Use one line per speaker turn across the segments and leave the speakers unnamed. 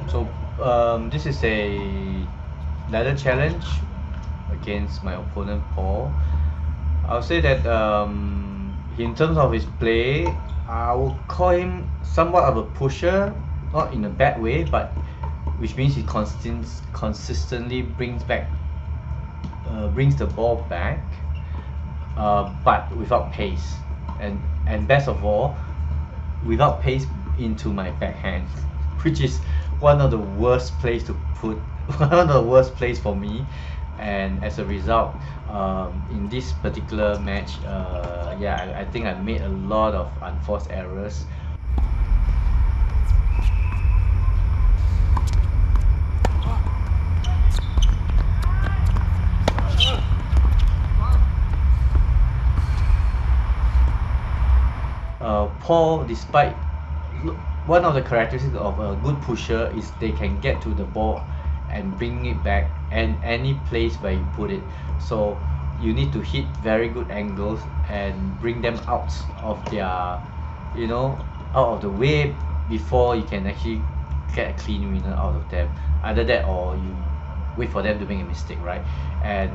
So this is a ladder challenge against my opponent Paul. I'll say that in terms of his play, I will call him somewhat of a pusher, not in a bad way, but which means he consistently brings the ball back, but without pace, and best of all, without pace into my backhand, which is one of the worst place to put, one of the worst place for me, and as a result, in this particular match, yeah, I think I made a lot of unforced errors. Paul, despite one of the characteristics of a good pusher is they can get to the ball and bring it back and any place where you put it. So you need to hit very good angles and bring them out of their, you know, out of the way before you can actually get a clean winner out of them. Either that or you wait for them to make a mistake, right? And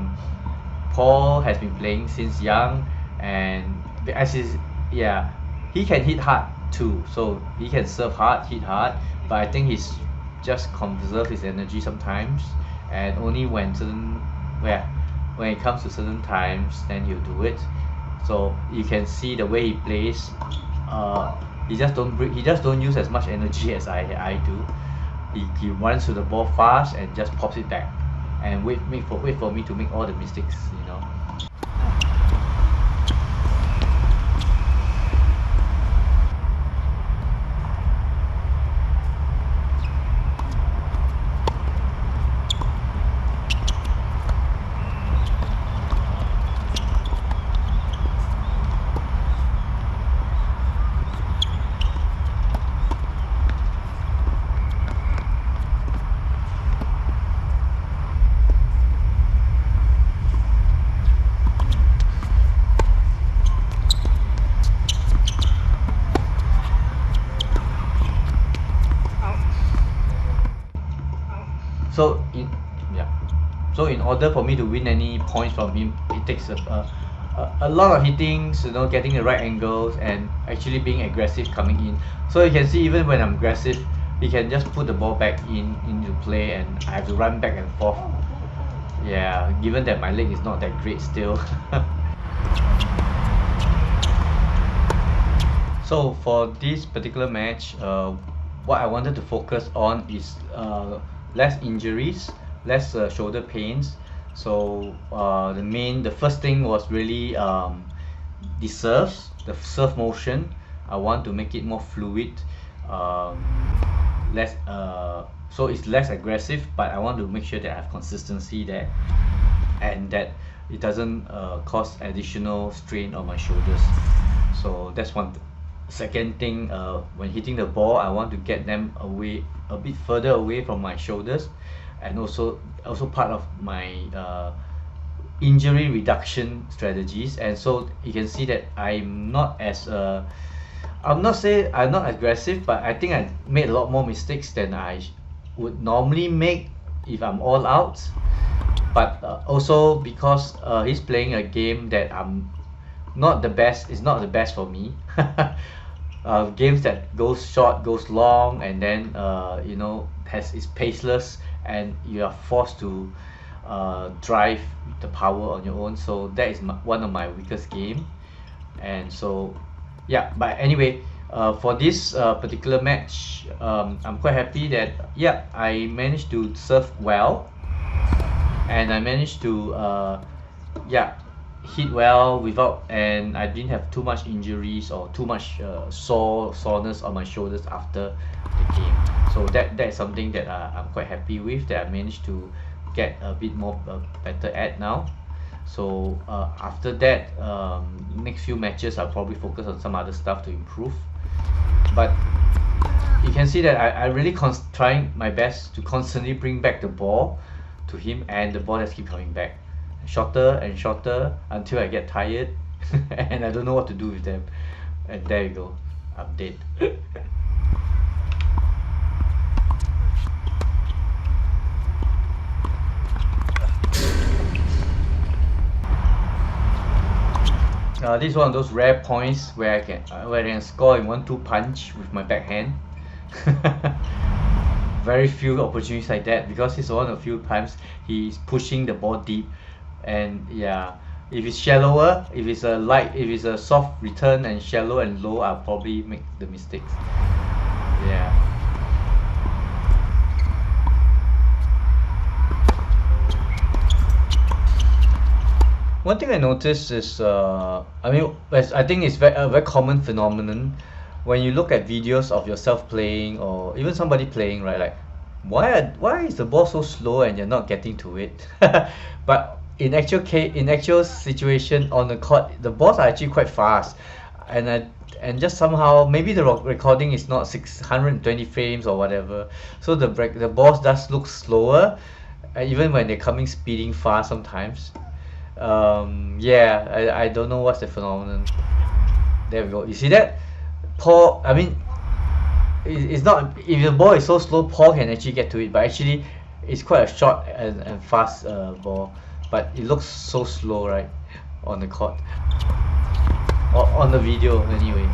Paul has been playing since young, and as is, yeah, he can hit hard too. So he can serve hard, hit hard, but I think he's just conserve his energy sometimes, and only when it comes to certain times, then he'll do it. So you can see the way he plays. He just don't use as much energy as I do. He runs to the ball fast and just pops it back, and wait for me to make all the mistakes, you know. So in order for me to win any points from him, it takes a lot of hittings, you know, getting the right angles and actually being aggressive coming in. So you can see even when I'm aggressive, he can just put the ball back into play and I have to run back and forth. Yeah, given that my leg is not that great still. So for this particular match, what I wanted to focus on is less injuries, less shoulder pains. So the first thing was really the serve motion. I want to make it more fluid, less so it's less aggressive, but I want to make sure that I have consistency there, and that it doesn't cause additional strain on my shoulders. So that's one. Second thing, when hitting the ball, I want to get them away, a bit further away from my shoulders, and also part of my injury reduction strategies. And so you can see that I'm not aggressive, but I think I made a lot more mistakes than I would normally make if I'm all out. But also because he's playing a game that I'm not the best, it's not the best for me. Games that goes short, goes long, and then you know, is paceless, and you are forced to drive the power on your own. So that is one of my weakest game. And so yeah, but anyway, for this particular match, I'm quite happy that yeah, I managed to serve well, and I managed to yeah, hit well without, and I didn't have too much injuries or too much soreness on my shoulders after the game. So that is something that I'm quite happy with, that I managed to get a bit more better at now. So after that, next few matches I'll probably focus on some other stuff to improve. But you can see that I really trying my best to constantly bring back the ball to him, and the ball just keep coming back shorter and shorter until I get tired and I don't know what to do with them, and there you go, I'm dead. This is one of those rare points where I can score in 1-2 punch with my backhand. Very few opportunities like that, because it's one of the few times he's pushing the ball deep. And yeah, if it's shallower, if it's a soft return and shallow and low, I'll probably make the mistakes. Yeah. One thing I noticed is, I think it's a very common phenomenon when you look at videos of yourself playing or even somebody playing, right? Like, why is the ball so slow and you're not getting to it? But in actual situation on the court, the balls are actually quite fast, and just somehow maybe the recording is not 620 frames or whatever, so the balls does look slower, even when they're coming speeding fast sometimes. Yeah, I don't know what's the phenomenon. There we go. You see that? Paul, I mean, it's not, if the ball is so slow, Paul can actually get to it, but actually it's quite a short and fast ball, but it looks so slow, right, on the court, or on the video anyway.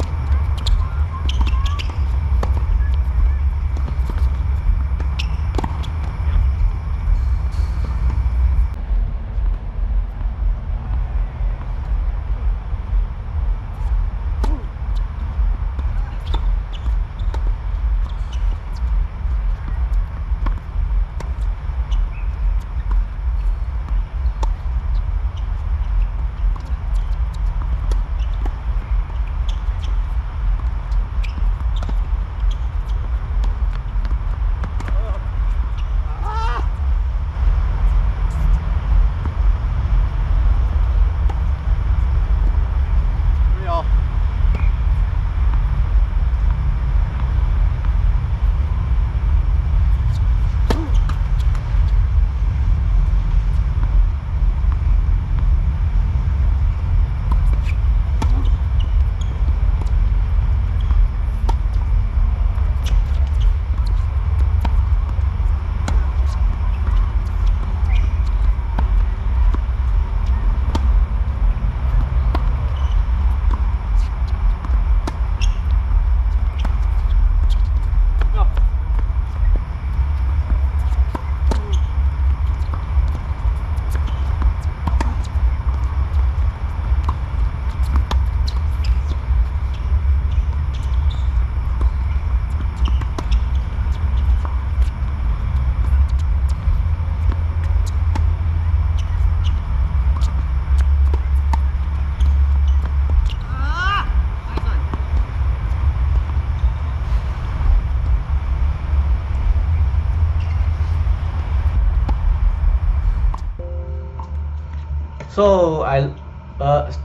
So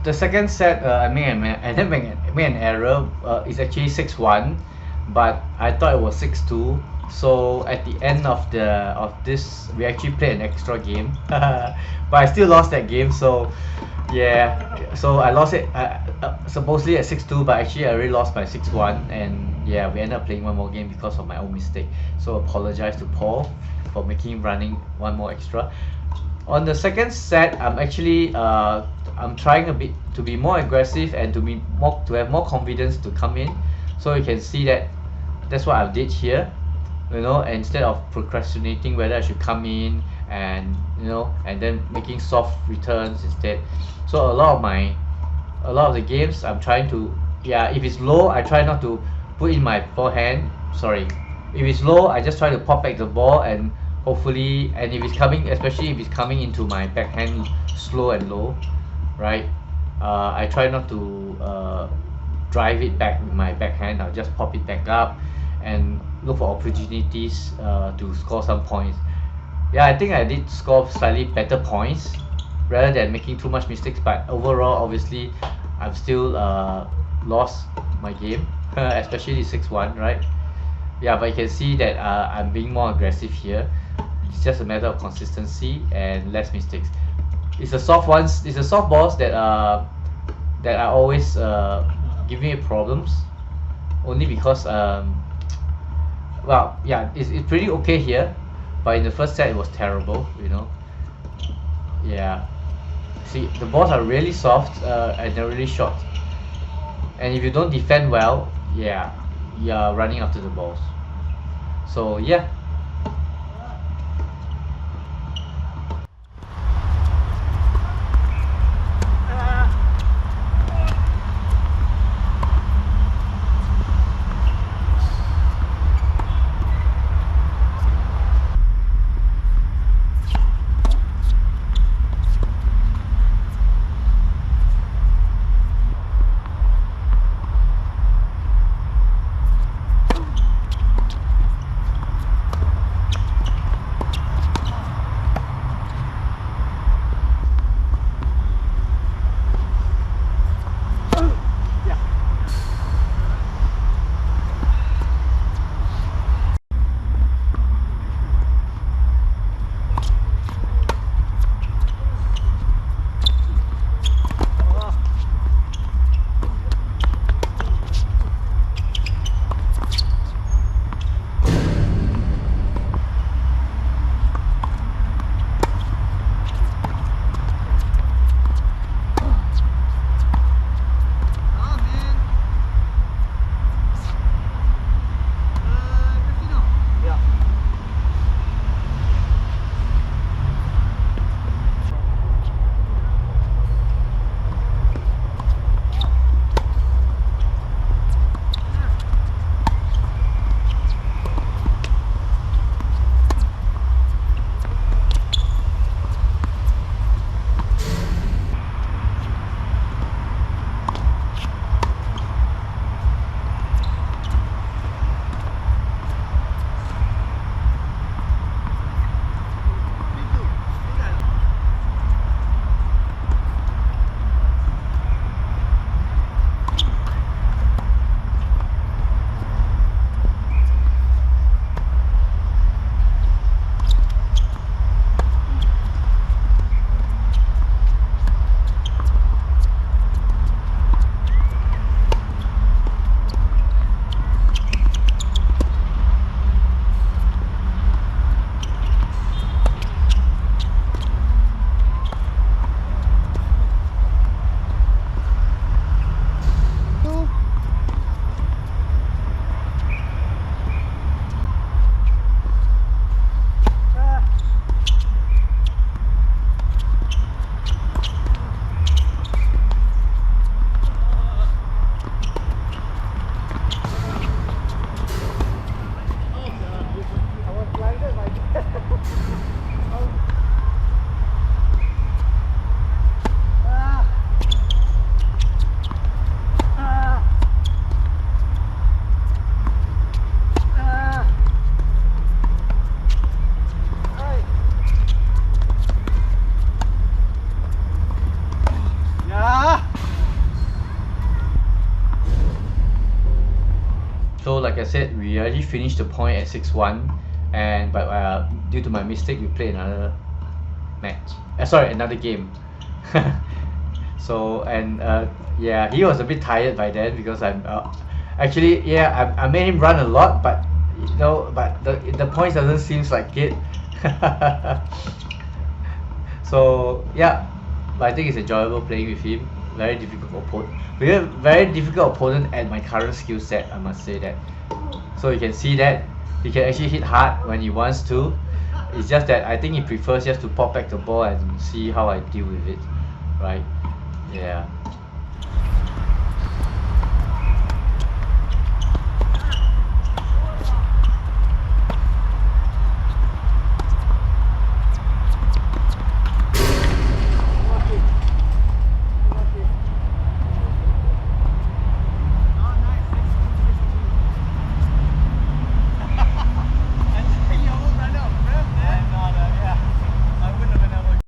the second set, I didn't make an error. It's actually 6-1, but I thought it was 6-2. So at the end of this, we actually played an extra game, but I still lost that game. So yeah, so I lost it supposedly at 6-2, but actually I already lost by 6-1, and yeah, we ended up playing one more game because of my own mistake. So apologize to Paul for making running one more extra. On the second set, I'm actually I'm trying a bit to be more aggressive and to have more confidence to come in. So you can see that that's what I did here, instead of procrastinating whether I should come in and and then making soft returns instead. So a lot of the games I'm trying to, if it's low, I try not to put in my forehand. Sorry, if it's low, I just try to pop back the ball, and hopefully, and especially if it's coming into my backhand slow and low, right, I try not to drive it back with my backhand. I'll just pop it back up and look for opportunities to score some points. Yeah, I think I did score slightly better points rather than making too much mistakes, but overall, obviously, I've still lost my game, especially the 6-1, right? Yeah, but you can see that I'm being more aggressive here. It's just a matter of consistency and less mistakes. It's the soft balls that are always giving me problems, only because it's pretty okay here, but in the first set it was terrible, Yeah. See, the balls are really soft and they're really short. And if you don't defend well, yeah, you're running after the balls. So yeah. So like I said, we already finished the point at 6-1, and but due to my mistake, we play another match. Sorry, another game. So and yeah, he was a bit tired by then because I'm actually, yeah, I made him run a lot, but you know, but the points doesn't seems like it. So yeah, but I think it's enjoyable playing with him. Very difficult opponent. Very difficult opponent at my current skill set, I must say that. So you can see that he can actually hit hard when he wants to. It's just that I think he prefers just to pop back the ball and see how I deal with it, right? Yeah.